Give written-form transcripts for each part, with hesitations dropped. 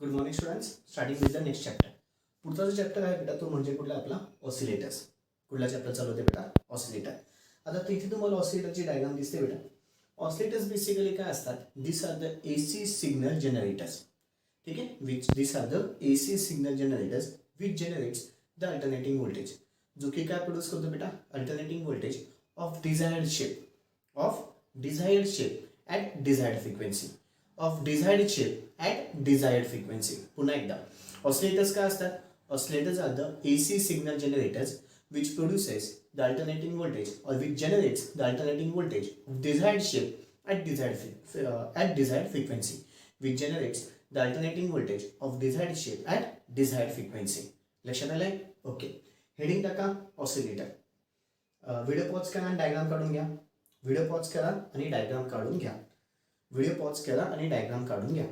Good morning students. Starting with the next chapter. पुढचा जो chapter आहे बेटा तो म्हणजे कुठला आपला ऑसिलेटर्स. कुठला चॅप्टर चालू होते बेटा ऑसिलेटर. आता इथे तुम्हाला ऑसिलेटरची डायग्राम दिसते बेटा. ऑसिलेटर्स बेसिकली काय असतात, this are the AC signal generators. ठीक आहे, which this are the AC signal generators which generates the alternating voltage. जो की काय प्रोड्यूस करतो बेटा, alternating voltage of desired shape at desired frequency. Of desired shape at desired frequency. पुन्हा एकदा, oscillators काय असतात, oscillators are the AC signal generators which produces the alternating voltage or which generates the alternating voltage of desired shape at desired frequency, which generates the alternating voltage of desired shape at desired frequency. लक्षात आलंय? Okay. Heading टाका oscillator. Video pause करा आणि diagram काढून घ्या. Video pause करा आणि diagram काढून घ्या. व्हिडिओ पॉज करा आणि डायग्राम काढून घ्या.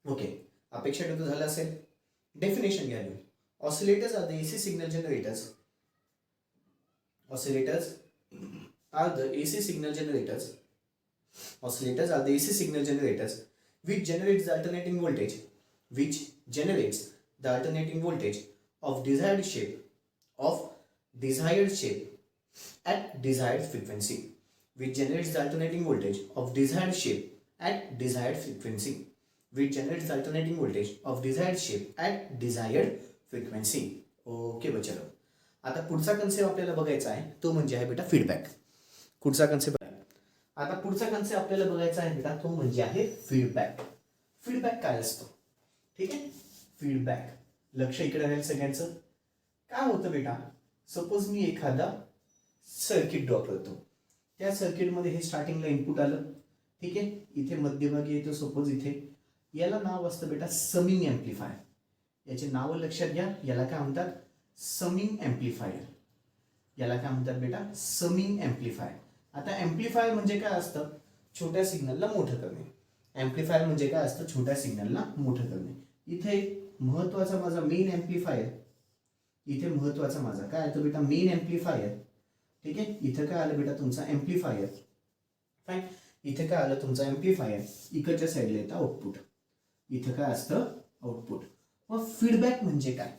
ओके, अपेक्षा ठेवतो झालं असेल. डेफिनेशन घ्या. Oscillators are the AC signal generators. Oscillators are the AC signal generators. Oscillators are the AC signal generators which generates the alternating voltage, of desired shape at desired frequency. Which generates the alternating voltage of desired shape at desired frequency. Which generates the alternating voltage of desired shape at desired frequency. Okay बच्चो. आता पुढचा concept आपल्याला बघायचा आहे तो म्हणजे आहे बेटा फीडबॅक. पुढचा कन्सेप्ट आपल्याला बघायचा आहे बेटा तो म्हणजे आहे फीडबॅक. फीडबॅक काय असतो, ठीक आहे. फीडबॅक, लक्ष इकडे राहील सगळ्यांचं. काय होतं बेटा, सपोज मी एखादा सर्किट ड्रॉ करतो. त्या सर्किटमध्ये हे स्टार्टिंगला इनपुट आलं, ठीक आहे. इथे मध्यभागी येतो, सपोज इथे. याला नाव असतं बेटा समिंग एम्प्लिफायर. याचे नाव लक्षात घ्या. याला काय म्हणतात, समिंग एम्प्लिफायर. याला काय म्हणतात बेटा, समिंग एम्प्लिफायर. आता एम्प्लिफायर म्हणजे काय असतं, छोट्या सिग्नलला मोठं करणे. एम्प्लिफायर म्हणजे काय असतं, छोट्या सिग्नलला मोठं करणे. इथे महत्वाचा माझा मेन एम्प्लिफायर. इथे महत्वाचा माझा काय येतो बेटा, मेन एम्प्लिफायर. ठीक आहे. इथं काय आलं बेटा तुमचा एम्प्लिफायर. फाईन. इथे काय आलं तुमचा एम्प्लिफायर. इकडच्या साईडला येतं आउटपुट. इथं काय असतं, आउटपुट. मग फीडबॅक म्हणजे काय,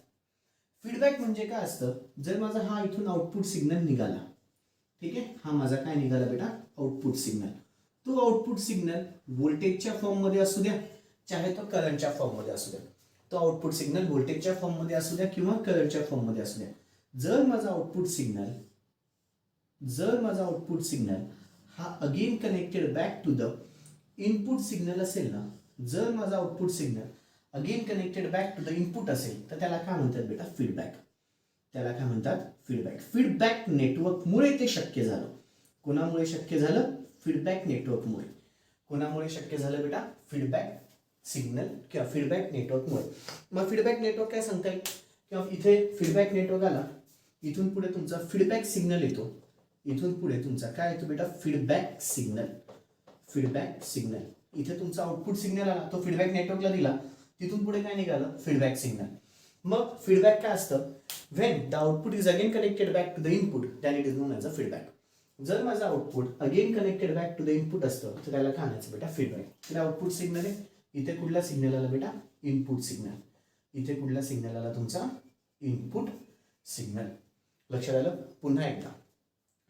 फीडबॅक म्हणजे काय असतं, जर माझा हा इथून आउटपुट सिग्नल निघाला, ठीक आहे. हा माझा काय निघाला बेटा, आउटपुट सिग्नल. तो आउटपुट सिग्नल व्होल्टेजच्या फॉर्ममध्ये असू द्या, चाहे तो करंटच्या फॉर्ममध्ये असू द्या. तो आउटपुट सिग्नल व्होल्टेजच्या फॉर्ममध्ये असू द्या किंवा करंटच्या फॉर्ममध्ये असू द्या. जर माझा आउटपुट सिग्नल हा again connected back to the input signal असेल ना, जर माझा output signal again connected back to the input असेल तर त्याला काय म्हणतात बेटा, फीडबॅक. त्याला काय म्हणतात, फीडबॅक. फीडबॅक नेटवर्कमुळे ते शक्य झालं. कोणामुळे शक्य झालं, फीडबॅक नेटवर्कमुळे. कोणामुळे शक्य झालं बेटा, फीडबॅक सिग्नल किंवा फीडबॅक नेटवर्कमुळे. मग फीडबॅक नेटवर्क काय सांगता येईल, किंवा इथे फीडबॅक नेटवर्क आला, इथून पुढे तुमचा फीडबॅक सिग्नल येतो. इथून पुढे तुमचा काय येतो बेटा, फीडबॅक सिग्नल. Feedback signal. इथे तुमचा आउटपुट सिग्नल आला, तो फीडबॅक नेटवर्कला दिला, तिथून पुढे काय निघालं, फीडबॅक सिग्नल. मग फीडबॅक काय असतं, when the output is again connected back to the input then it is known as a feedback. जर माझा output again connected back to the input असतं तर त्याला काय म्हणायचं बेटा, फीडबॅक. इथे आउटपुट सिग्नल आहे, इथे कुठला सिग्नल आला बेटा, इनपुट सिग्नल. इथे कुठला सिग्नल आला तुमचा, इनपुट सिग्नल. लक्षात आलं. पुन्हा एकदा,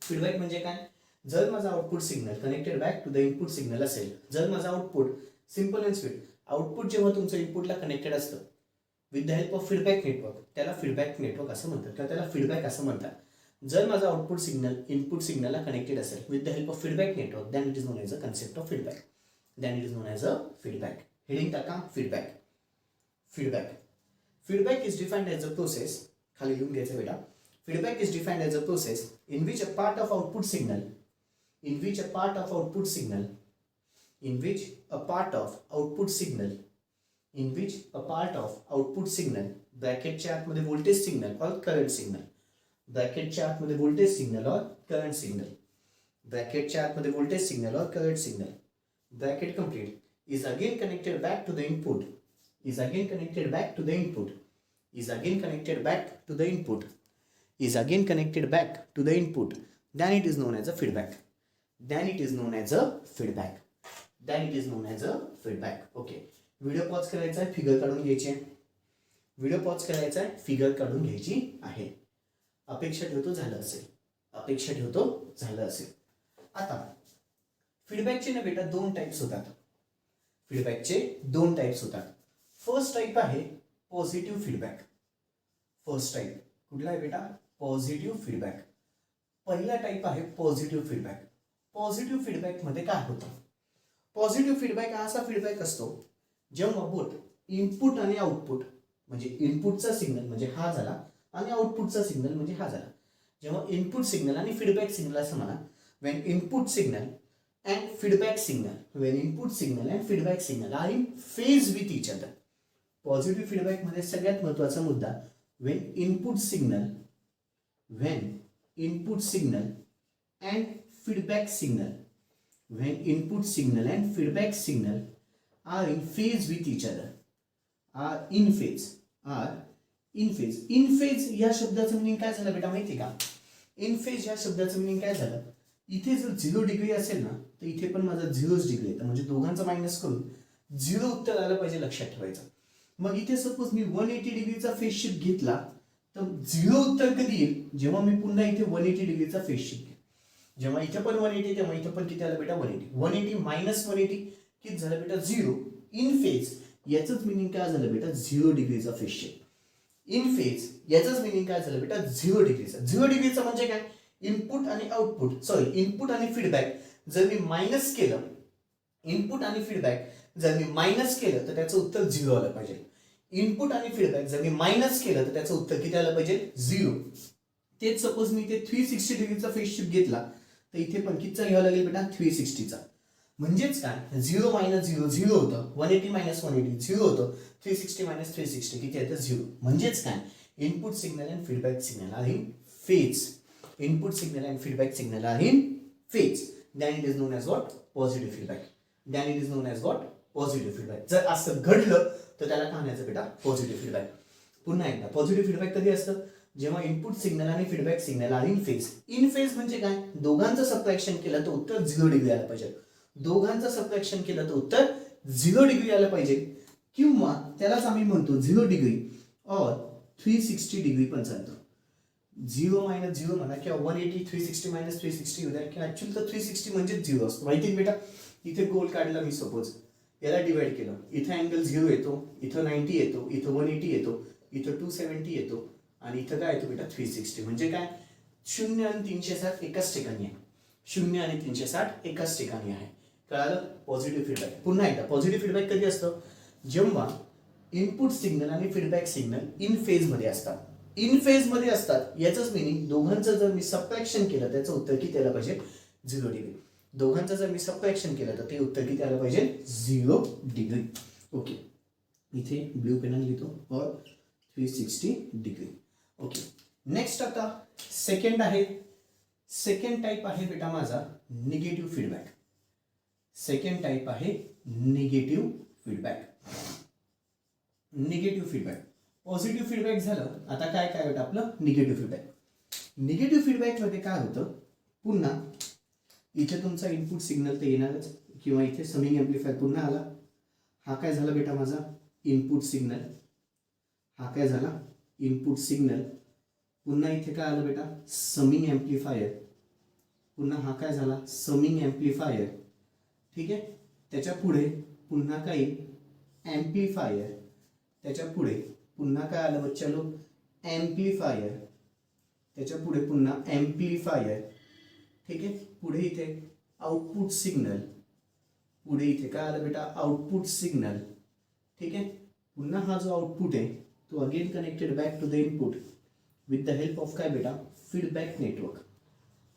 फीडबॅक म्हणजे काय, जर माझा output signal connected back to the input signal असेल, जर माझा output simple and sweet, output जेव्हा तुमचं इनपुटला कनेक्टेड असतं with the help of feedback network, त्याला फीडबॅक नेटवर्क असं म्हणतात किंवा त्याला फीडबॅक असं म्हणतात. जर माझा आउटपुट सिग्नल इनपुट सिग्नलला कनेक्टेड असेल with the help of feedback network then it is known as a concept of feedback. Then it is known as a feedback. Heading टाका feedback. Feedback is defined as a process. खाली लिहून घ्यायचं बेटा. Feedback is defined as a process in which a part of output signal ब्रॅकेटच्या आतमध्ये voltage signal or current signal. ब्रॅकेटच्या आतमध्ये voltage signal or current signal. ब्रॅकेटच्या आतमध्ये voltage signal or current signal. Bracket complete. Is again connected back to the input. Is again connected back to the input. Then it is known as a feedback. Okay. Video pause करायचा आहे, figure काढून घ्यायची आहे. Video pause करायचा आहे, figure काढून घ्यायची आहे. अपेक्षा ठेवतो झालं असेल. अपेक्षा ठेवतो झालं असेल. आता फीडबॅकचे ना बेटा दोन टाइप्स होतात. फीडबॅकचे दोन टाइप्स होतात. फर्स्ट टाइप आहे पॉझिटिव्ह फीडबॅक. फर्स्ट टाइप कुठला आहे बेटा? Positive feedback. पहिला टाइप आहे पॉझिटिव्ह फीडबॅक. पॉझिटिव्ह फीडबॅक मध्ये काय होतं? पॉझिटिव्ह फीडबॅक हा असा फीडबॅक असतो जेव्हा बोथ इनपुट आणि आउटपुट, म्हणजे इनपुटचा सिग्नल म्हणजे हा झाला आणि आउटपुटचा सिग्नल म्हणजे हा झाला. जेव्हा इनपुट सिग्नल आणि फीडबॅक सिग्नल असं म्हणा, when input signal and feedback signal, when input signal and feedback signal are in phase with each other. Positive feedback मध्ये सगळ्यात महत्त्वाचा मुद्दा when input signal and feedback signal, when input signal and feedback signal are in phase with each other, are in phase. in phase या शब्दाचं meaning काय झालं बेटा माहिती का? इन फेज या शब्दाचं मिनिंग काय झालं? इथे जर 0 डिग्री असेल ना तर इथे पण माझा 0 डिग्री येतं, म्हणजे दोघांचा मायनस करून 0 उत्तर आलं पाहिजे, लक्षात ठेवायचं. मग इथे सपोज मी 180 डिग्रीचा फेज शिफ्ट घेतला तर 0 उत्तर कधी येईल? जेव्हा मी पुन्हा इथे 180 डिग्रीचा फेज शिफ्ट घेईन. जेव्हा इथे पण 180 तेव्हा इथे पण किती आलं बेटा? 180. 180 मायनस 180 किती झालं बेटा? 0. इन फेज याचंच मिनिंग काय झालं बेटा? 0 डिग्रीचा फेज शिफ्ट. इन फेज याचंच मिनिंग काय झालं बेटा? 0 डिग्रीचा. 0 डिग्रीचा म्हणजे काय? इनपुट आणि आउटपुट, सॉरी इनपुट आणि फीडबॅक जर मी मायनस केलं, इनपुट आणि फीडबॅक जर मी मायनस केलं तर त्याचं उत्तर 0 आलं पाहिजे. इनपुट आणि फीडबॅक जर मी मायनस केलं तर त्याचं उत्तर किती आलं पाहिजे? 0. तेच सपोज मी इथे 360 डिग्रीचा फेज शिफ्ट घेतला तर इथे पण कितीचा घ्यावा लागेल बेटा? 360चा. म्हणजेच काय? 0 मायनस 0 0 होतं, 180 मायनस 180 0 होतं, 360 मायनस 360 किती येतं? 0. म्हणजेच काय? Input signal and feedback signal R in phase. Input signal and feedback signal are in phase. Then it is known as what? Positive feedback. Then it is known as what? Positive feedback. जर असं घडलं तर त्याला काय म्हणायचं बेटा? Positive feedback. पुन्हा एकदा पॉझिटिव्ह फीडबॅक कधी असतं? जेव्हा इनपुट सिग्नल आणि feedback signal R in phase. In phase म्हणजे काय? दोघांचं सबट्रॅक्शन केलं तर उत्तर 0 डिग्री आलं पाहिजे. दोघांचं सबट्रॅक्शन केलं तर उत्तर 0 डिग्री आलं पाहिजे, किंवा त्यालाच आम्ही म्हणतो 0 डिग्री और 360 डिग्री पण चालतं. 0 मायनस 0 म्हणा किंवा 180 360 मायनस 360 होत्या, किंवा ऍक्च्युअली तर 360 म्हणजे 0 असतो. माहिती बेटा? इथे गोल काढला मी, सपोज याला डिवाइड केलं, इथं अँगल 0 येतो, इथं 90 येतो, इथं 180 येतो, इथं 270 येतो, आणि इथं काय येतो बेटा? 360. म्हणजे काय? 0 आणि 360 एकाच ठिकाणी आहे. 0 आणि 360 एकाच ठिकाणी आहे. कळालं? Positive feedback. पुन्हा एकदा पॉझिटिव्ह फीडबॅक कधी असतं? जेव्हा इनपुट सिग्नल आणि फीडबॅक सिग्नल इन फेज मध्ये असतात. इन फेज मध्ये असतात याचंच मिनिंग दोघांचं जर मी सबट्रॅक्शन केलं त्याचं उत्तर किती आलं पाहिजे? 0 डिग्री. दोघांचं जर मी सबट्रॅक्शन केलं तर ते उत्तर किती आलं पाहिजे? 0 डिग्री. ओके, इथे ब्ल्यू पेनाने लिहितो और 360 डिग्री. ओके, नेक्स्ट आता सेकंड आहे. सेकंड टाइप आहे बेटा माझा निगेटिव्ह फीडबॅक. सेकंड टाइप आहे negative feedback. Negative feedback. Positive feedback झालं, आता काय काय बेटा आपलं? Negative feedback. निगेटिव्ह फीडबॅक मध्ये काय होतं? पुन्हा इथे तुमचा इनपुट सिग्नल तर येणारच, किंवा इथे समिंग एम्प्लिफायर पुन्हा आला. हा काय झाला बेटा माझा? Input signal. हा काय झाला? Input signal. पुन्हा इथे काय आलं बेटा? Summing amplifier. पुन्हा हा काय झाला? Summing amplifier. ठीक आहे. त्याच्या पुढे पुन्हा काय? एम्प्लिफायर. त्याच्या पुढे पुन्हा काय आलं बच्चालो? एम्प्लिफायर. त्याच्या पुढे पुन्हा एम्प्लिफायर. ठीक आहे. पुढे इथे आउटपुट सिग्नल. पुढे इथे काय आलं बेटा? Output signal. ठीक आहे. पुन्हा हा जो आउटपुट आहे तो again connected back to the input with the help of काय बेटा? Feedback network.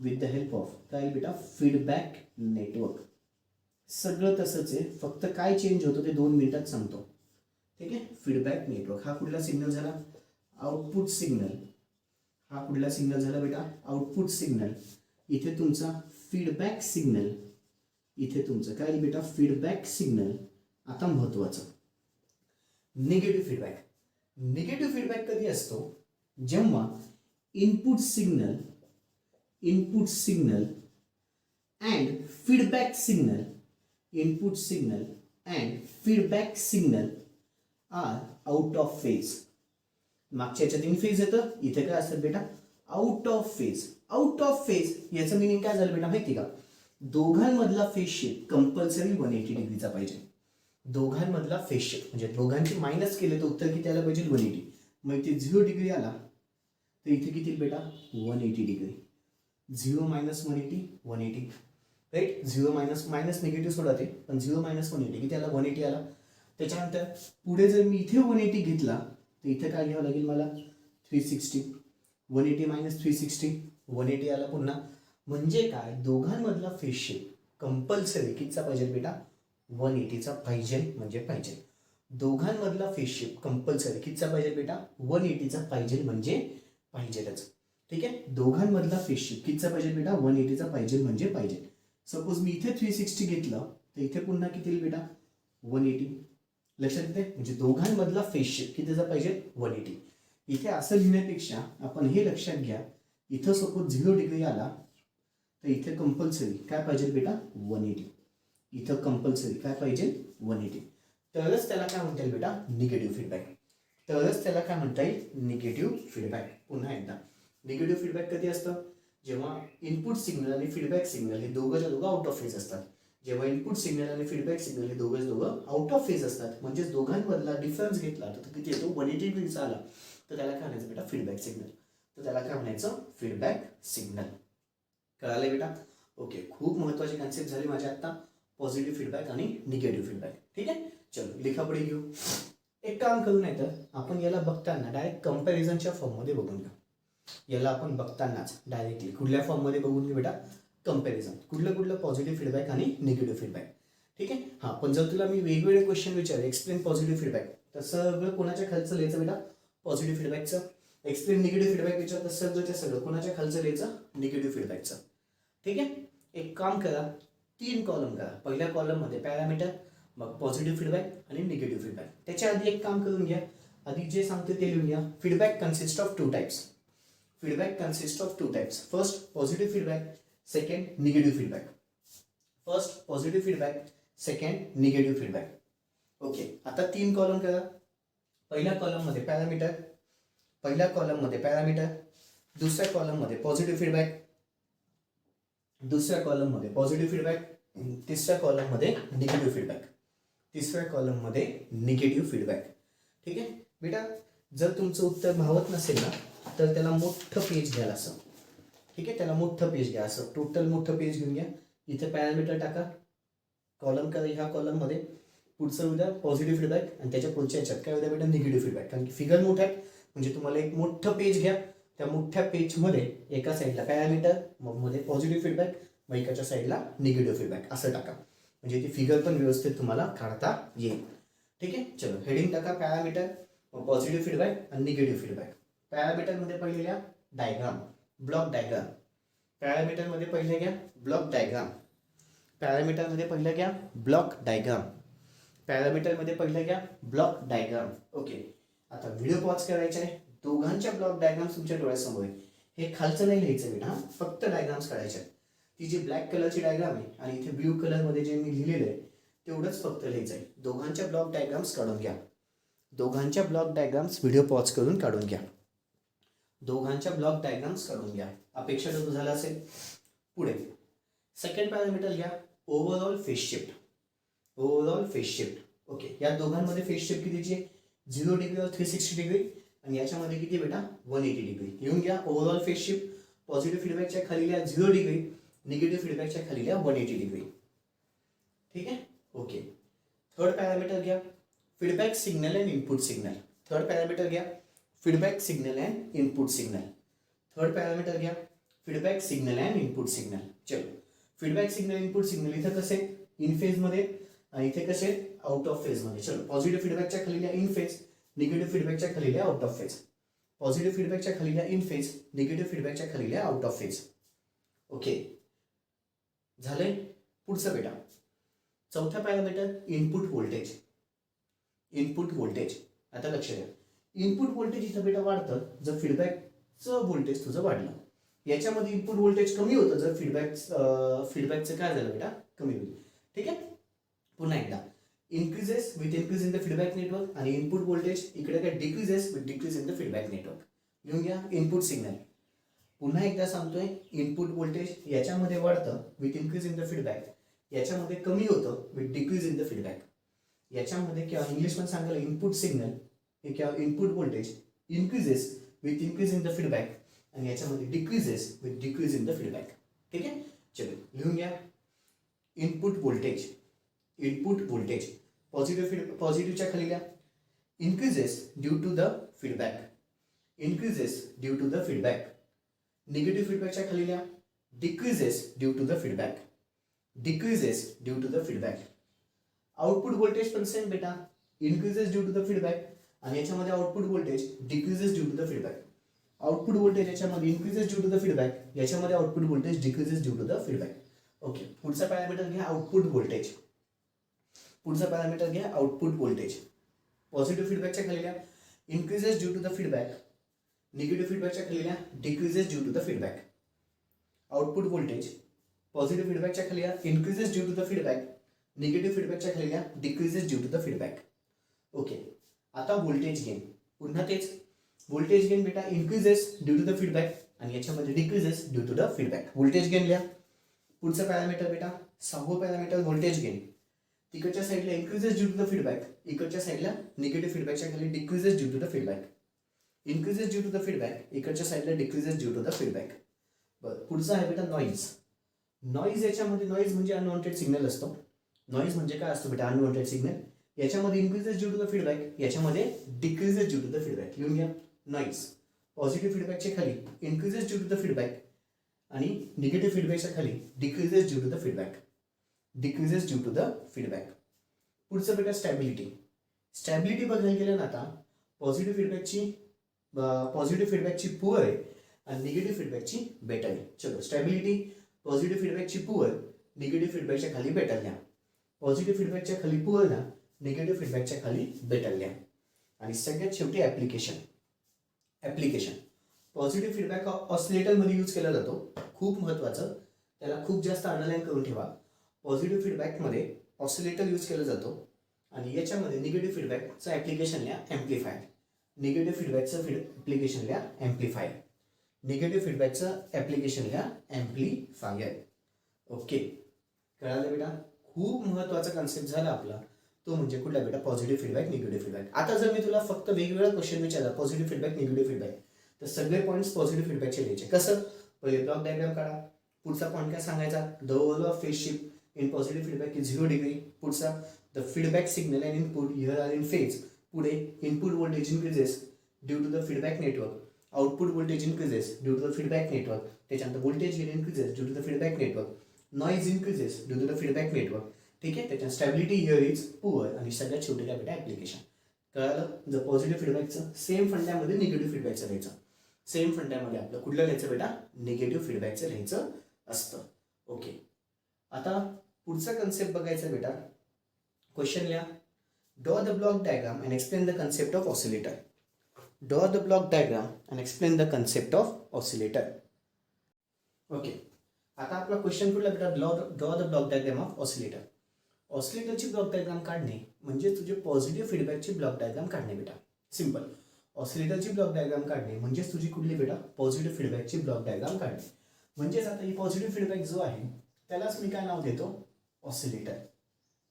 With the help of काय बेटा? Feedback network. सगळं तसंच आहे, फक्त काय चेंज होतं ते 2 मिनिटात सांगतो. ठीक आहे. Feedback network. हा कुठला सिग्नल झाला? Output signal. हा कुठला सिग्नल झाला बेटा? Output signal. इथे तुमचा फीडबॅक सिग्नल. इथे तुमचं काय बेटा? Feedback signal. आता महत्वाचं निगेटिव्ह फीडबॅक. निगेटिव्ह फीडबॅक कधी असतो? जेव्हा input signal and feedback signal, input signal and feedback signal are out of phase. मागच्या याच्यात इन फेज येतं, इथे काय असतं बेटा out of phase. Out of phase याचं मिनिंग काय झालं बेटा माहिती का, दोघांमधला फेज शिफ्ट कंपल्सरी 180 डिग्रीचा पाहिजे. दोघांमधला फेज शिफ्ट म्हणजे दोघांची मायनस केले तर उत्तर किती आलं पाहिजे 180. मग इथे 0 डिग्री आला तर इथे किती बेटा 180 degree. 0 minus 180 180 right. 0 minus minus negative सोडा ते, पण 0 मायनस 180 किती आला 180 आला. त्याच्यानंतर पुढे जर मी इथे 180 घेतला तर इथे काय घ्यावं लागेल मला 360. 180 मायनस 360 180 आला पुन्हा. म्हणजे काय दोघांमधला फेज शिफ्ट कंपल्सरी कितीचा पाहिजे बेटा 180चा पाहिजे म्हणजे पाहिजे. दोघांमधला फेज शिफ्ट कंपल्सरी कितीचा पाहिजे बेटा 180चा पाहिजे म्हणजे पाहिजेच. ठीक आहे. दोघांमधला फेज शिफ्ट कितीचा पाहिजे बेटा 180चा पाहिजे म्हणजे पाहिजे. सपोज मी इथे 360 घेतलं तर इथे पुन्हा किती येईल बेटा 180. लक्षात येते. म्हणजे दोघांमधला फेज शिफ्ट कितीचा पाहिजे 180. इथे असं लिहिण्यापेक्षा आपण हे लक्षात घ्या, इथं सपोज 0 डिग्री आला तर इथे कंपल्सरी काय पाहिजे बेटा 180. इथं कंपल्सरी काय पाहिजे 180. तरच त्याला काय म्हणता येईल बेटा निगेटिव्ह फीडबॅक. तरच त्याला काय म्हणता येईल निगेटिव्ह फीडबॅक. पुन्हा एकदा निगेटिव्ह फीडबॅक कधी असतं, जेव्हा इनपुट सिग्नल आणि फीडबॅक सिग्नल हे दोघं आउट ऑफ फेज असतात. जेव्हा इनपुट सिग्नल आणि फीडबॅक सिग्नल हे दोघं आउट ऑफ फेज असतात, म्हणजे दोघांमधला डिफरन्स घेतला तर किती येतो 180 डिग्रीचा आला तर त्याला काय म्हणायचं बेटा फीडबॅक सिग्नल. तर त्याला काय म्हणायचं फीडबॅक सिग्नल. कळालं बेटा. ओके. खूप महत्वाची कन्सेप्ट झाली माझ्या आता पॉझिटिव्ह फीडबॅक आणि निगेटिव्ह फीडबॅक. ठीक आहे. चलो लिखा पुढे घेऊ. एक काम करू नाही तर आपण याला बघताना डायरेक्ट कंपॅरिझनच्या फॉर्ममध्ये बघून घेऊ. याला आपण बघतानाच डायरेक्टली कुठल्या फॉर्ममध्ये बघून घेऊ बेटा कंपॅरिझन. कुठलं पॉझिटिव्ह फीडबॅक आणि निगेटिव्ह फीडबॅक. ठीक आहे. हां पण जर तुला मी वेगवेगळे क्वेश्चन विचारले एक्सप्लेन पॉझिटिव्ह फीडबॅक तर सगळं कोणाच्या खालचं लिहायचं बेटा पॉझिटिव्ह फीडबॅकचं. एक्सप्लेन निगेटिव्ह फीडबॅक विचार तर सगळं कोणाच्या खालचं लिहायचं निगेटिव्ह फीडबॅकचं. ठीक आहे. एक काम करा 3 कॉलम करा. पहिल्या कॉलममध्ये पॅरामीटर, मग पॉझिटिव्ह फीडबॅक आणि निगेटिव्ह फीडबॅक. त्याच्या आधी एक काम करून घ्या, आधी जे सांगते ते लिहून घ्या. Feedback consist of 2 types. Feedback consist of 2 types. First positive feedback, second negative feedback. First positive feedback, second negative feedback. Okay. आता 3 कॉलम करा. पहिल्या कॉलममध्ये पॅरामीटर, दुसऱ्या कॉलममध्ये पॉझिटिव्ह फीडबॅक, दुसऱ्या कॉलममध्ये पॉझिटिव्ह फीडबॅक, तिसऱ्या कॉलममध्ये निगेटिव्ह फीडबॅक, तिसऱ्या कॉलममध्ये निगेटिव्ह फीडबॅक. ठीक आहे बेटा. जर तुमचं उत्तर भावत नसेल ना तर त्याला मोठं पेज घ्या असं. ठीक आहे. त्याला मोठं पेज घ्या असं. टोटल मोठं पेज घेऊन घ्या. इथे पॅरामीटर टाका, कॉलम करा ह्या कॉलममध्ये, पुढचं उद्या पॉझिटिव्ह फीडबॅक आणि त्याच्या पुढच्या याच्यात काय उद्या बेटा निगेटिव्ह फीडबॅक. कारण की फिगर मोठा आहे म्हणजे तुम्हाला एक मोठं पेज घ्या. त्या मोठ्या पेजमध्ये एका साईडला पॅरामीटर, मग मध्ये पॉझिटिव्ह फीडबॅक, मग एकाच्या साईडला निगेटिव्ह फीडबॅक असं टाका. म्हणजे ती फिगर पण व्यवस्थित तुम्हाला काढता येईल. ठीक आहे. चलो हेडिंग टाका पॅरामीटर, मग पॉझिटिव्ह फीडबॅक आणि निगेटिव्ह फीडबॅक. पॅरामीटरमध्ये पहिले घ्या डायग्राम, ब्लॉक डायग्राम. पॅरामीटरमध्ये पहिले घ्या ब्लॉक डायग्राम. पॅरामीटरमध्ये पहिलं घ्या ब्लॉक डायग्राम. पॅरामीटरमध्ये पहिलं घ्या ब्लॉक डायग्राम. ओके. आता व्हिडिओ पॉज करायचा आहे. दोघांच्या ब्लॉक डायग्राम्स तुमच्या डोळ्यासमोर आहे. हे खालचं नाही लिहायचं बेटा, फक्त डायग्राम्स काढायचे. ती जी ब्लॅक कलरची डायग्राम आहे आणि इथे ब्ल्यू कलरमध्ये जे मी लिहिलेलं आहे तेवढंच फक्त लिहायचं आहे. दोघांच्या ब्लॉक डायग्राम्स काढून घ्या. दोघांच्या ब्लॉक डायग्राम्स व्हिडिओ पॉज करून काढून घ्या. दोघांच्या ब्लॉक डायग्राम्स काढून घ्या. अपेक्षा तर झाला असेल. पुढे सेकंड पॅरामीटर घ्या overall phase shift. Overall phase shift. Okay. या दोघांमध्ये फेज शिफ्ट कितीची आहे 0 डिग्री और 360 डिग्री आणि याच्यामध्ये किती बेटा 180 डिग्री. लिहून घ्या ओव्हरऑल फेज शिफ्ट. पॉझिटिव्ह फीडबॅकच्या खाली लिहा 0 डिग्री, निगेटिव्ह फीडबॅकच्या खाली लिहा 180 डिग्री. ठीक आहे. ओके. थर्ड पॅरामीटर घ्या feedback signal and input signal. Third parameter घ्या feedback signal and input signal. Third parameter घ्या feedback signal and input signal. चलो फीडबॅक सिग्नल इनपुट सिग्नल इथं कसे इन फेज मध्ये आणि इथे कसे आउट ऑफ फेज मध्ये. चलो पॉझिटिव्ह फीडबॅकच्या खाली लिहा इन फेज, निगेटिव्ह फीडबॅकच्या खाली लिहा आउट ऑफ फेज. पॉझिटिव्ह फीडबॅकच्या खाली लिहा इन फेज, निगेटिव्ह फीडबॅकच्या खाली लिहा आउट ऑफ फेज. ओके. झालंय. पुढचं बेटा चौथा parameter input voltage. Input voltage. आता लक्ष द्या इनपुट व्होल्टेज इथं बेटा वाढतं जर फीडबॅकचं व्होल्टेज तुझं वाढलं. याच्यामध्ये इनपुट व्होल्टेज कमी होतं जर फीडबॅकचं काय झालं बेटा कमी होईल. ठीक आहे. पुन्हा एकदा increases with increase in the feedback network आणि इनपुट व्होल्टेज इकडे काय decreases with decrease in the feedback network. लिहून घ्या इनपुट सिग्नल. पुन्हा एकदा सांगतोय इनपुट व्होल्टेज याच्यामध्ये वाढतं with increase in the feedback, याच्यामध्ये कमी होतं with decrease in the feedback. याच्यामध्ये किंवा इंग्लिशमध्ये सांगायला इनपुट सिग्नल हे किंवा input voltage increases with increase in the feedback आणि याच्यामध्ये decreases with decrease in the feedback. ठीक आहे, चलो लिहून घ्या. इनपुट व्होल्टेज पॉझिटिव्हच्या खाली लिहा. Increases due to the feedback, increases due to the feedback. Negative फीडबॅकच्या खाली लिहा. Decreases due to the feedback, decreases due to the feedback. Output voltage पण सेम बेटा, increases due to the feedback आणि याच्यामध्ये output voltage decreases due to the feedback. Output voltage याच्यामध्ये increases due to the feedback, याच्यामध्ये output voltage decreases due to the feedback. Okay, पुढचा parameter घ्या output voltage. पुढचा parameter घ्या output voltage. Positive फीडबॅकच्या खाली लिहा increases due to the feedback, negative फीडबॅकच्या खाली लिहा decreases due to the feedback. Output voltage positive फीडबॅकच्या खाली लिहा increases due to the feedback, negative फीडबॅकच्या खाली लिहा decreases due to the feedback. Okay, आता व्होल्टेज गेन. पुन्हा तेच व्होल्टेज गेन बेटा increases due to the feedback आणि याच्यामध्ये decreases due to the feedback. Voltage gain लिहा. पुढचं पॅरामीटर बेटा 6वं पॅरामीटर व्होल्टेज गेन. तिकडच्या साईडला increases due to the feedback, इकडच्या साईडला निगेटिव्ह फीडबॅकच्या खाली decreases due to the feedback. Increases due to the feedback, इकडच्या साईडला decreases due to the feedback. बरं, पुढचा आहे बेटा नॉईज. नॉईज याच्यामध्ये नॉईज म्हणजे अनवॉन्टेड सिग्नल असतो. नॉईज म्हणजे काय असतो बेटा अनवॉन्टेड सिग्नल. याच्यामध्ये increases due to the feedback, याच्यामध्ये decreases due to the feedback. लिहून घ्या नॉईज. पॉझिटिव्ह फीडबॅकच्या खाली increases due to the feedback आणि निगेटिव्ह फीडबॅकच्या खाली decreases due to the feedback, decreases due to the feedback. पुढचं बेटा स्टॅबिलिटी. स्टॅबिलिटी बघायला गेलं ना आता पॉझिटिव्ह फीडबॅकची पुअर आहे आणि निगेटिव्ह फीडबॅकची बेटर आहे. चलो स्टॅबिलिटी पॉझिटिव्ह फीडबॅकची पुअर, निगेटिव्ह फीडबॅकच्या खाली बेटर घ्या. पॉझिटिव्ह फीडबॅकच्या खाली पुअर घ्या, निगेटिव्ह फीडबॅकच्या खाली बेटर घ्या. आणि सगळ्यात शेवटी ॲप्लिकेशन. पॉझिटिव्ह फीडबॅक हा ऑसिलेटरमध्ये यूज केला जातो. खूप महत्त्वाचं, त्याला खूप जास्त अंडरलाईन करून ठेवा. पॉझिटिव्ह फीडबॅकमध्ये ऑसिलेटर यूज केला जातो आणि याच्यामध्ये निगेटिव्ह फीडबॅकचं ॲप्लिकेशन लिहा ॲम्प्लिफायर. निगेटिव्ह फीडबॅकचं ॲप्लिकेशन लिहा ॲम्प्लिफायर. निगेटिव्ह फीडबॅकचं ॲप्लिकेशन लिहा ॲम्प्लिफायर. ओके, कळालं बेटा. खूप महत्त्वाचा कन्सेप्ट झाला आपला तो म्हणजे कुठला बेटा पॉझिटिव्ह फीडबॅक, निगेटिव्ह फीडबॅक. आता जर मी तुला फक्त वेगवेगळा क्वेश्चन विचारला पॉझिटिव्ह फीडबॅक, निगेटिव्ह फीडबॅक, तर सगळे पॉईंट्स पॉझिटिव्ह फीडबॅकचे लिहायचे. कसं? पहिले ब्लॉक डायग्राम काढा. पुढचा पॉईंट काय सांगायचा? The value of phase shift in positive feedback is 0 degree. पुढचा the feedback signal and input here are in phase. पुढे input voltage increases due to the feedback network, output voltage increases due to the feedback network. त्याच्यानंतर voltage gain increases due to the feedback network, noise increases due to the feedback network. ठीक आहे, त्याच्या stability here is poor आणि सगळ्यात शेवटी काय बेटा application. कळालं? जर पॉझिटिव्ह फीडबॅकचं सेम फंड्यामध्ये निगेटिव्ह फीडबॅकचं लिहायचं. सेम फंड्यामध्ये आपलं कुठलं लिहायचं बेटा? निगेटिव्ह फीडबॅकचं लिहायचं असतं. ओके, आता पुढचा कन्सेप्ट बघायचा बेटा. क्वेश्चन लिहा. Draw the block diagram and explain the concept of oscillator. Draw the block diagram and explain the concept of oscillator. Okay, आता आपला क्वेश्चन कुठला बेटा? Draw the block diagram of oscillator. ऑसिलेटरची ब्लॉक डायग्राम काढणे म्हणजे तुझे positive फीडबॅकची block diagram काढणे बेटा. सिंपल. ऑसिलेटरची ब्लॉक डायग्राम काढणे म्हणजेच तुझी कुठली बेटा? पॉझिटिव्ह फीडबॅकची ब्लॉक डायग्राम काढणे. म्हणजेच आता ही पॉझिटिव्ह फीडबॅक जो आहे त्यालाच मी काय नाव देतो? ऑसिलेटर.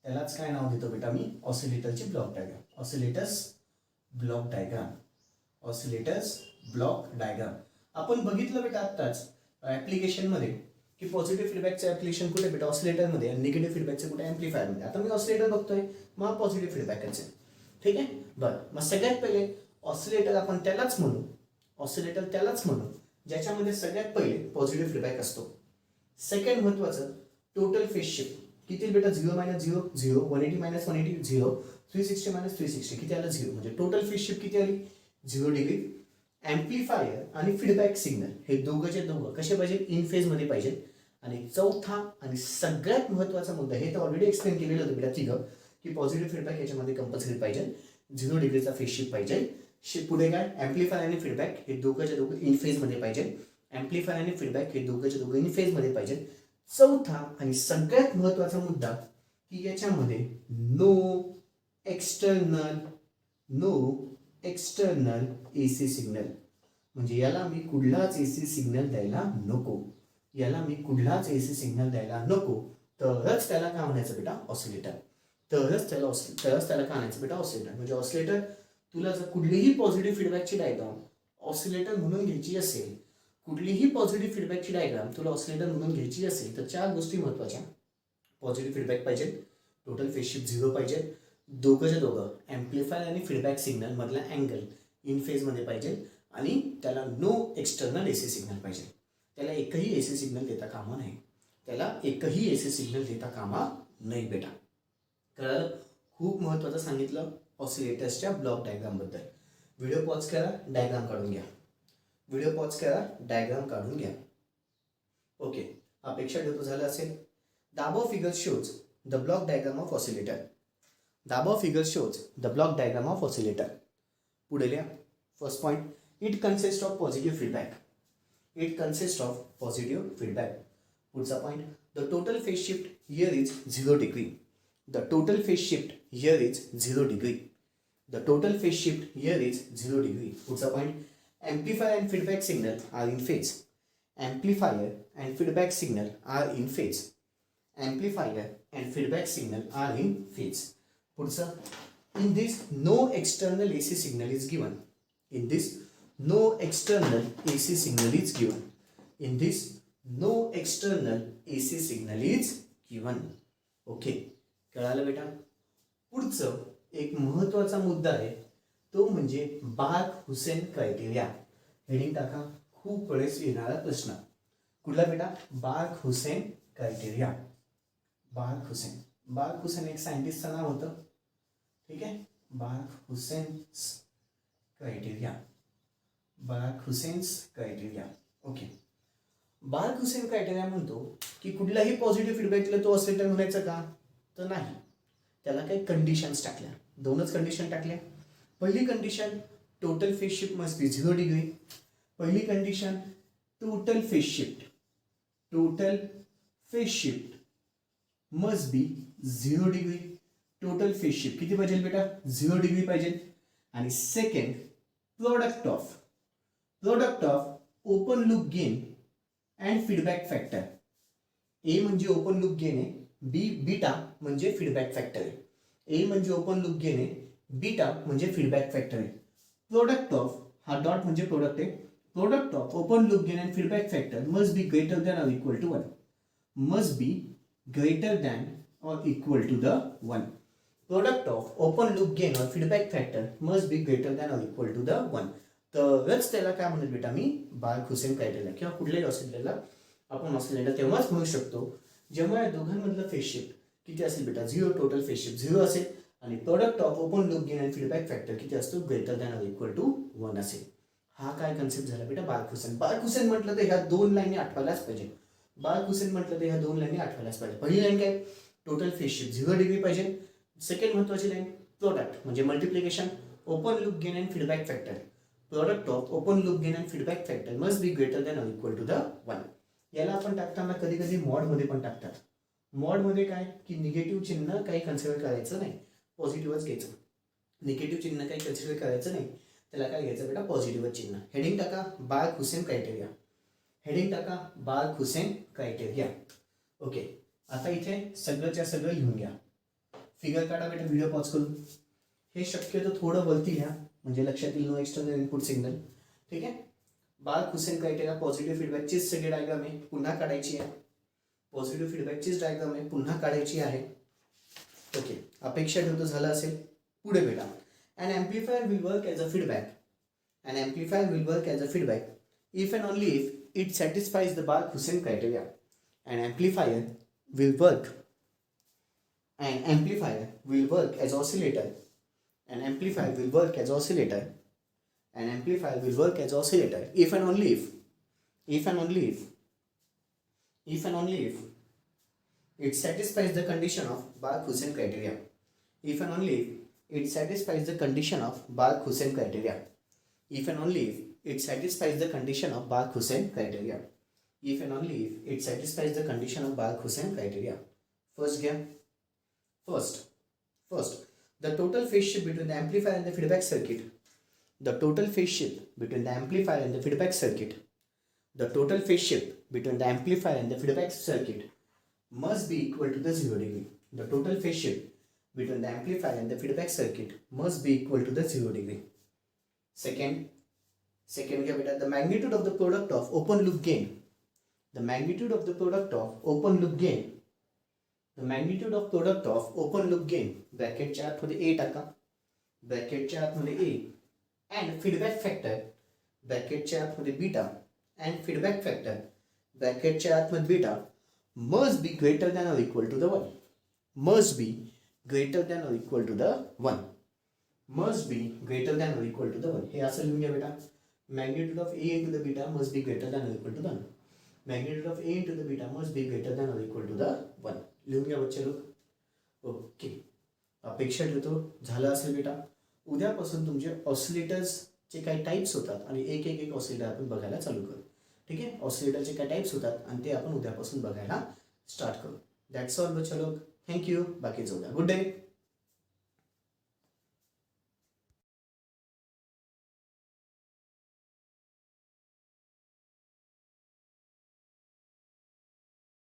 त्यालाच काय नाव देतो बेटा मी? ऑसिलेटरची block diagram. Oscillators block diagram. Oscillators block diagram. आपण बघितलं बेटा आत्ताच ॲप्लिकेशनमध्ये की पॉझिटिव्ह फीडबॅकचं ॲप्लिकेशन कुठे बेटा? ऑसिलेटरमध्ये आणि निगेटिव्ह फीडबॅकचं कुठे? ॲम्प्लिफायरमध्ये. आता मी ऑसिलेटर बघतोय मग पॉझिटिव्ह फीडबॅकच आहे. ठीक आहे, बरं. मग सगळ्यात पहिले ऑसिलेटर आपण त्यालाच म्हणू, ऑसिलेटर त्यालाच म्हणू ज्याच्यामध्ये सगळ्यात पहिले पॉझिटिव्ह फीडबॅक असतो. सेकंड महत्त्वाचं टोटल फेज शिफ्ट. किती बेटा? 0 - 0 0, 180 - 180 0, 360 - 360 किती आलं? 0. म्हणजे टोटल फेज शिफ्ट किती आली? 0 डिग्री. ॲम्प्लिफायर आणि फीडबॅक सिग्नल हे दोघंचे दोघं कसे पाहिजे? इन फेजमध्ये पाहिजे. आणि चौथा आणि सगळ्यात महत्त्वाचा मुद्दा, हे तर ऑलरेडी एक्सप्लेन केलेलं होतं बेटा तिघं, की पॉझिटिव्ह फीडबॅक याच्यामध्ये कंपल्सरी पाहिजे, 0 डिग्रीचा फेज शिफ्ट पाहिजे. पुढे काय? ॲम्प्लिफायर आणि फीडबॅक हे दोघंच्या दोघं इन फेजमध्ये पाहिजे. ॲम्प्लिफायर आणि फीडबॅक हे दोघंच्या दोघं इन फेजमध्ये पाहिजे. चौथा आणि सगळ्यात महत्त्वाचा मुद्दा की याच्यामध्ये no external no external AC signal. म्हणजे याला मी कुठलाच AC सिग्नल द्यायला नको, याला मी कुठलाच AC सिग्नल द्यायला नको, तरच त्याला काय म्हणायचं बेटा ऑसिलेटर. तरच त्याला काय म्हणायचं बेटा ऑसिलेटर. म्हणजे ऑसिलेटर तुला जर कुठलीही पॉझिटिव्ह फीडबॅकची डायग्राम ऑसिलेटर म्हणून घ्यायची असेल, कुठलीही पॉझिटिव्ह फीडबॅकची डायग्राम तुला ऑसिलेटर म्हणून घ्यायची असेल तर 4 गोष्टी महत्त्वाच्या. पॉझिटिव्ह फीडबॅक पाहिजे, टोटल फेज शिफ्ट 0 पाहिजे, दोघंच्या दोघं ॲम्प्लिफायर आणि फीडबॅक सिग्नल मधला अँगल इन फेजमध्ये पाहिजे, आणि त्याला नो एक्सटर्नल AC सिग्नल पाहिजे. त्याला एकही AC सिग्नल देता कामा नाही, त्याला एकही AC सिग्नल देता कामा नाही बेटा. कळलं? खूप महत्त्वाचं सांगितलं ऑसिलेटर्सच्या ब्लॉक डायग्रामबद्दल. व्हिडिओ पॉज करा, डायग्राम काढून घ्या. व्हिडिओ पॉज करा, डायग्राम काढून घ्या. ओके, अपेक्षा ठेवतो झालं असेल. The above figure shows the block diagram of oscillator. The above figure shows the block diagram of oscillator. पुढे लिहा. First point, it consists of positive feedback. It consists of positive feedback. पुढचा point, the total phase shift here is 0 degree. The total phase shift here is 0 degree. The total phase shift here is 0 degree. पुढचा point, amplifier and feedback signal are in phase. Amplifier and feedback signal are in phase. Amplifier and feedback signal are in phase. पुढचं, in this no external AC signal is given. In this no external AC signal is given. In this no external AC signal is given. Okay, कळालं बेटा. पुढचं एक महत्त्वाचा मुद्दा आहे, तो म्हणजे बार्क-हुसेन क्रायटेरिया. हेडिंग टाका, खूप वेळेस येणारा प्रश्न. कुठला बेटा? बार्क-हुसेन क्रायटेरिया. बार्क-हुसेन एक सायंटिस्टचं नाव होतं, ठीक आहे. बार्क-हुसेन्स क्रायटेरिया. ओके, बार्क-हुसेन क्रायटेरिया म्हणतो की कुठलाही पॉझिटिव्ह फीडबॅकला तो ऑसिलेटर म्हणायचा का? तर नाही. त्याला काही कंडिशन्स टाकल्या, 2च कंडिशन टाकल्या. पहिली condition, total phase shift must be 0 degree. पहिली condition, total phase shift must be 0 degree. Total phase shift किती पाहिजे बेटा? 0 डिग्री पाहिजे. आणि second, product of open loop gain and feedback factor. A म्हणजे ओपन लूप गेन आहे, beta म्हणजे feedback factor आहे. ए म्हणजे ओपन लूप गेन आहे, बीटा म्हणजे फीडबॅक फॅक्टर आहे. प्रोडक्ट ऑफ, हा डॉट म्हणजे प्रोडक्ट आहे, product of open loop gain and feedback factor must be greater than or equal to 1. Must be greater than or equal to the 1. Product of open loop gain or feedback factor must be greater than or equal to the 1. तरच त्याला काय म्हणत बेटा मी? बार्क-हुसेन criteria. किंवा कुठल्याही ऑसिलेटरला आपण oscillator तेव्हाच म्हणू शकतो जेव्हा या दोघांमधलं फेज शिफ्ट किती असेल बेटा? 0. टोटल फेज शिफ्ट 0 असेल आणि product of open loop gain and feedback factor किती असतो? Greater than or equal to 1 असेल. हा काय कन्सेप्ट झाला बेटा? बार्क-हुसेन म्हटलं तर ह्या 2 लाईनी आठवायलाच पाहिजे. बार्क-हुसेन म्हटलं तर ह्या 2 लाईनी आठवायलाच पाहिजे. पहिली लाईन काय? टोटल फेज शिफ्ट 0 डिग्री पाहिजे. सेकंड महत्त्वाची लाईन, प्रोडक्ट म्हणजे multiplication, open loop gain and feedback factor. Product of open loop gain and feedback factor must be greater than or equal to the 1. याला आपण टाकताना कधी कधी मॉडमध्ये पण टाकतात. मॉडमध्ये काय की निगेटिव्ह चिन्ह काही कन्सिडर करायचं नाही, पॉझिटिव्हच घ्यायचं. निगेटिव्ह चिन्ह काही कन्सिडर करायचं नाही, त्याला काय घ्यायचं बेटा? पॉझिटिव्ह चिन्ह. हेडिंग टाका, बार्क-हुसेन क्रायटेरिया. हेडिंग टाका, बार्क-हुसेन क्रायटेरिया. ओके, आता इथे सगळंच्या सगळं लिहून घ्या. फिगर काढा बेटा, व्हिडिओ पॉज करून. हे शक्यतो थोडं वरती लिहा म्हणजे लक्षात येईल. नो एक्सटर्नल इनपुट सिग्नल, ठीक आहे. बार्क-हुसेन क्रायटेरिया पॉझिटिव्ह फीडबॅकचीच सगळी डायग्राम आहे, पुन्हा काढायची आहे. पॉझिटिव्ह फीडबॅकचीच डायग्राम आहे, पुन्हा काढायची आहे. ओके, अपेक्षा ठेवतो झालं असेल. पुढे बेटा, an amplifier will work as a feedback. An amplifier will work as a feedback if and only if it satisfies the Bark-Husain criteria. An amplifier will work as oscillator. An amplifier will work as oscillator. An amplifier will work as oscillator if and only if it satisfies the condition of Bark-Husain criteria. If and only if it satisfies the condition of Bark-Husain criteria. If and only if it satisfies the condition of Bark-Husain criteria. If and only if it satisfies the condition of Bark-Husain criteria. First, The total phase shift between the amplifier and the feedback circuit. The total phase shift between the amplifier and the feedback circuit. The total phase shift between the amplifier and the feedback circuit must be equal to the 0 degree. The total phase shift between the amplifier and the feedback circuit must be equal to the 0 degree. Second क्या बेटा, the magnitude of the product of open loop gain. The magnitude of the product of open loop gain. The magnitude of product of open loop gain ब्रॅकेटच्या आतमध्ये A टाका, ब्रॅकेटच्या आतमध्ये A and feedback factor ब्रॅकेटच्या आतमध्ये beta and feedback factor ब्रॅकेटच्या आतमध्ये beta must be greater than or equal to the 1. Must be greater than or equal to the 1. Must be greater than or equal to the 1. हे असं लिहून घ्या बेटा. Magnitude of A into the beta must be greater than or equal to the 1. Magnitude of A into the beta must be greater than or equal to the 1. लिहून घ्या बच्चे लोक. Okay, अपेक्षा ठेवतो झालं असेल बेटा. उद्यापासून तुमचे ऑसिलेटर्सचे काही टाईप्स होतात आणि एक ऑसिलेटर आपण बघायला चालू करू. ठीक आहे, ऑसिलेटरचे काय टाईप्स होतात आणि ते आपण उद्यापासून बघायला स्टार्ट करू. दॅट्स ऑल बच्चे लोक. थँक्यू. बाकी जाऊ द्या. Good day.